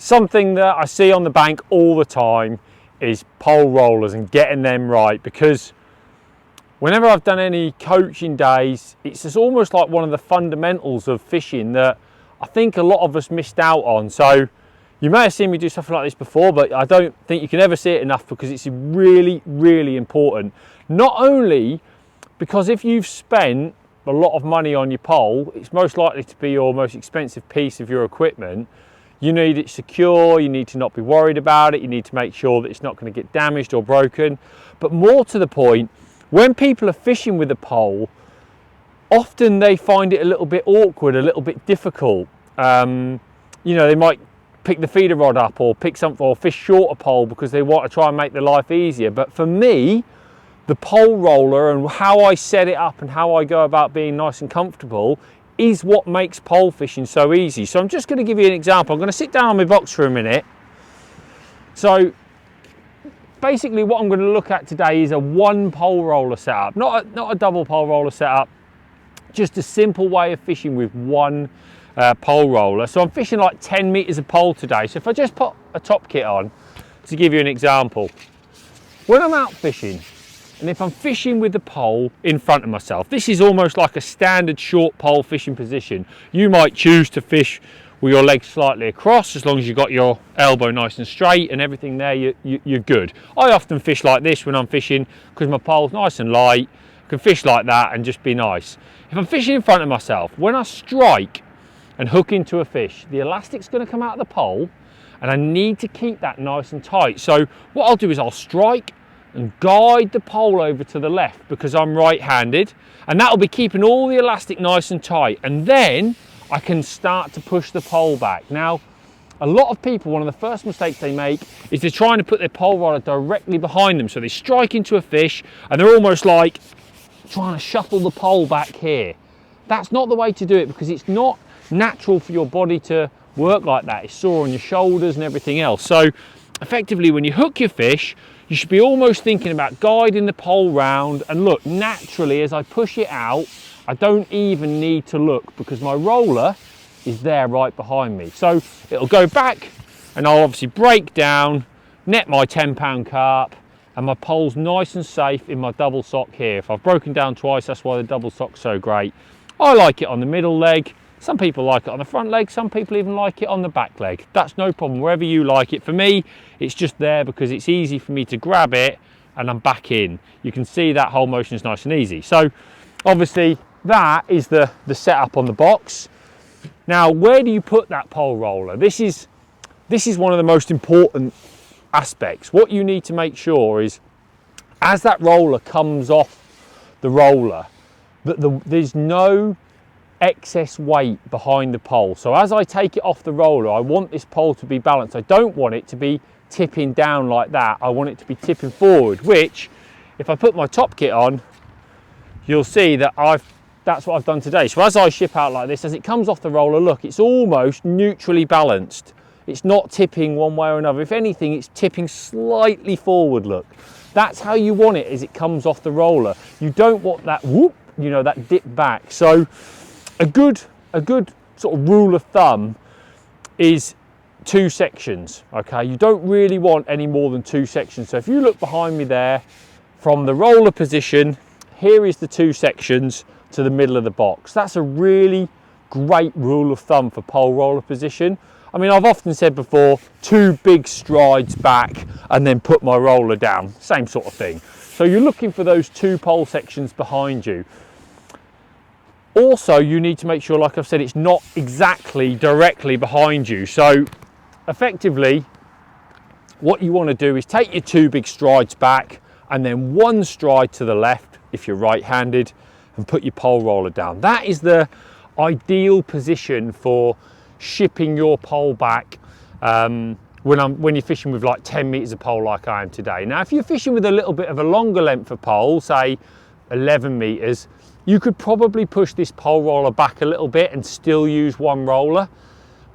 Something that I see on the bank all the time is pole rollers and getting them right, because whenever I've done any coaching days, it's just almost like one of the fundamentals of fishing that I think a lot of us missed out on. So you may have seen me do something like this before, but I don't think you can ever see it enough, because it's really, really important. Not only because if you've spent a lot of money on your pole, it's most likely to be your most expensive piece of your equipment. You need it secure, you need to not be worried about it, you need to make sure that it's not going to get damaged or broken. But more to the point, when people are fishing with a pole, often they find it a little bit awkward, a little bit difficult. You know, they might pick the feeder rod up or pick something, or fish short a pole because they want to try and make their life easier. But for me, the pole roller and how I set it up and how I go about being nice and comfortable is what makes pole fishing so easy. So I'm just going to give you an example. I'm going to sit down on my box for a minute. So basically what I'm going to look at today is a one pole roller setup, not a double pole roller setup, just a simple way of fishing with one pole roller. So I'm fishing like 10 meters of pole today. So if I just put a top kit on, to give you an example, when I'm out fishing, and if I'm fishing with the pole in front of myself, this is almost like a standard short pole fishing position. You might choose to fish with your legs slightly across, as long as you've got your elbow nice and straight and everything there, you're good. I often fish like this when I'm fishing, because my pole's nice and light. I can fish like that and just be nice. If I'm fishing in front of myself, when I strike and hook into a fish, the elastic's going to come out of the pole, and I need to keep that nice and tight. So what I'll do is I'll strike and guide the pole over to the left, because I'm right-handed, and that'll be keeping all the elastic nice and tight, and then I can start to push the pole back. Now, a lot of people, one of the first mistakes they make is they're trying to put their pole roller directly behind them, so they strike into a fish and they're almost like trying to shuffle the pole back here. That's not the way to do it, because it's not natural for your body to work like that. It's sore on your shoulders and everything else. So effectively, when you hook your fish, you should be almost thinking about guiding the pole round, and look, naturally as I push it out, I don't even need to look, because my roller is there right behind me. So it'll go back, and I'll obviously break down, net my 10-pound carp, and my pole's nice and safe in my double sock here. If I've broken down twice, that's why the double sock's so great. I like it on the middle leg. Some people like it on the front leg, some people even like it on the back leg. That's no problem, wherever you like it. For me, it's just there because it's easy for me to grab it and I'm back in. You can see that whole motion is nice and easy. So obviously that is the setup on the box. Now, where do you put that pole roller? This is one of the most important aspects. What you need to make sure is, as that roller comes off the roller, that there's no excess weight behind the pole. So as I take it off the roller, I want this pole to be balanced. I don't want it to be tipping down like that. I want it to be tipping forward, which if I put my top kit on, you'll see that that's what I've done today. So as I ship out like this, as it comes off the roller, look, it's almost neutrally balanced. It's not tipping one way or another. If anything, it's tipping slightly forward, look. That's how you want it as it comes off the roller. You don't want that whoop, you know, that dip back. So a good sort of rule of thumb is 2 sections, okay? You don't really want any more than 2 sections. So if you look behind me there, from the roller position, here is the 2 sections to the middle of the box. That's a really great rule of thumb for pole roller position. I mean, I've often said before, 2 big strides back and then put my roller down, same sort of thing. So you're looking for those 2 pole sections behind you. Also, you need to make sure, like I've said, it's not exactly directly behind you. So effectively, what you want to do is take your 2 big strides back and then 1 stride to the left if you're right-handed, and put your pole roller down. That is the ideal position for shipping your pole back when you're fishing with like 10 meters of pole like I am today. Now, if you're fishing with a little bit of a longer length of pole, say 11 meters, you could probably push this pole roller back a little bit and still use 1 roller.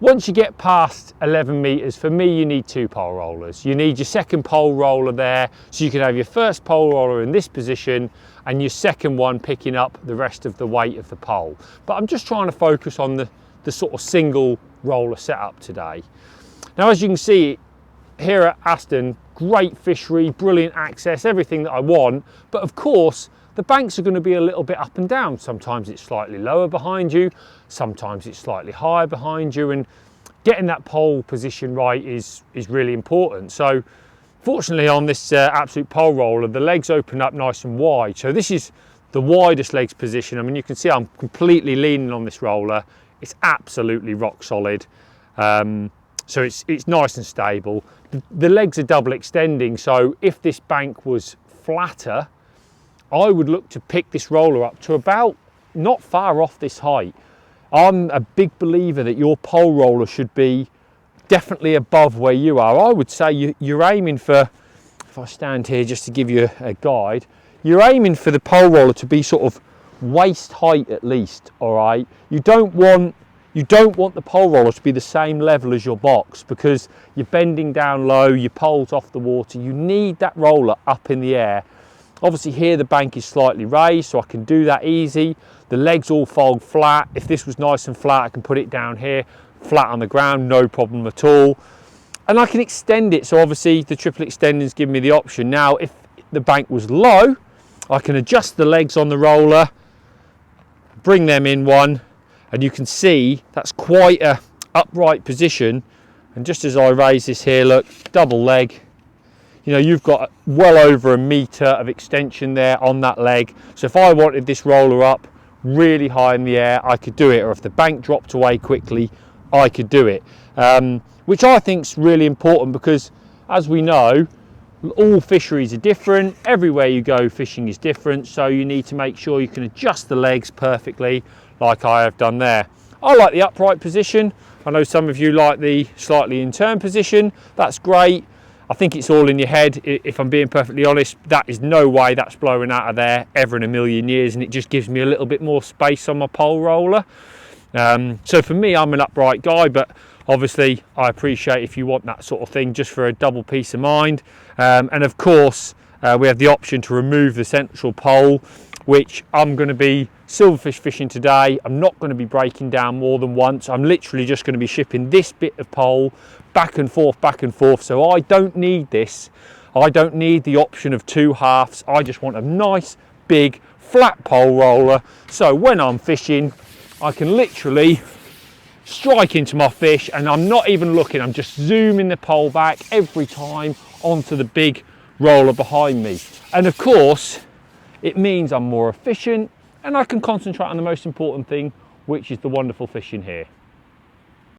Once you get past 11 meters, for me, you need 2 pole rollers. You need your second pole roller there, so you can have your first pole roller in this position and your second one picking up the rest of the weight of the pole. But I'm just trying to focus on the sort of single roller setup today. Now, as you can see here at Aston, great fishery, brilliant access, everything that I want. But of course, the banks are going to be a little bit up and down. Sometimes it's slightly lower behind you, sometimes it's slightly higher behind you, and getting that pole position right is really important. So fortunately on this Absolute pole roller, the legs open up nice and wide. So this is the widest legs position. I mean, you can see I'm completely leaning on this roller. It's absolutely rock solid. So it's nice and stable. The legs are double extending, so if this bank was flatter, I would look to pick this roller up to about not far off this height. I'm a big believer that your pole roller should be definitely above where you are. I would say you're aiming for, if I stand here just to give you a guide, you're aiming for the pole roller to be sort of waist height at least, all right? You don't want the pole roller to be the same level as your box, because you're bending down low, your pole's off the water. You need that roller up in the air. Obviously here the bank is slightly raised, so I can do that easy. The legs all fold flat. If this was nice and flat, I can put it down here, flat on the ground, no problem at all. And I can extend it, so obviously the triple extenders give me the option. Now, if the bank was low, I can adjust the legs on the roller, bring them in one, and you can see that's quite a upright position. And just as I raise this here, look, double leg, you know, you've got well over 1 meter of extension there on that leg. So if I wanted this roller up really high in the air, I could do it. Or if the bank dropped away quickly, I could do it. Which I think is really important, because as we know, all fisheries are different. Everywhere you go, fishing is different. So you need to make sure you can adjust the legs perfectly, like I have done there. I like the upright position. I know some of you like the slightly in turn position. That's great. I think it's all in your head. If I'm being perfectly honest, that is no way that's blowing out of there ever in a million years, and it just gives me a little bit more space on my pole roller. So for me, I'm an upright guy, but obviously I appreciate if you want that sort of thing just for a double peace of mind. And of course, we have the option to remove the central pole, which I'm going to be silverfish fishing today. I'm not going to be breaking down more than once. I'm literally just going to be shipping this bit of pole back and forth. So I don't need this. I don't need the option of 2 halves. I just want a nice, big, flat pole roller. So when I'm fishing, I can literally strike into my fish, and I'm not even looking. I'm just zooming the pole back every time onto the big roller behind me. And of course, it means I'm more efficient and I can concentrate on the most important thing, which is the wonderful fishing here.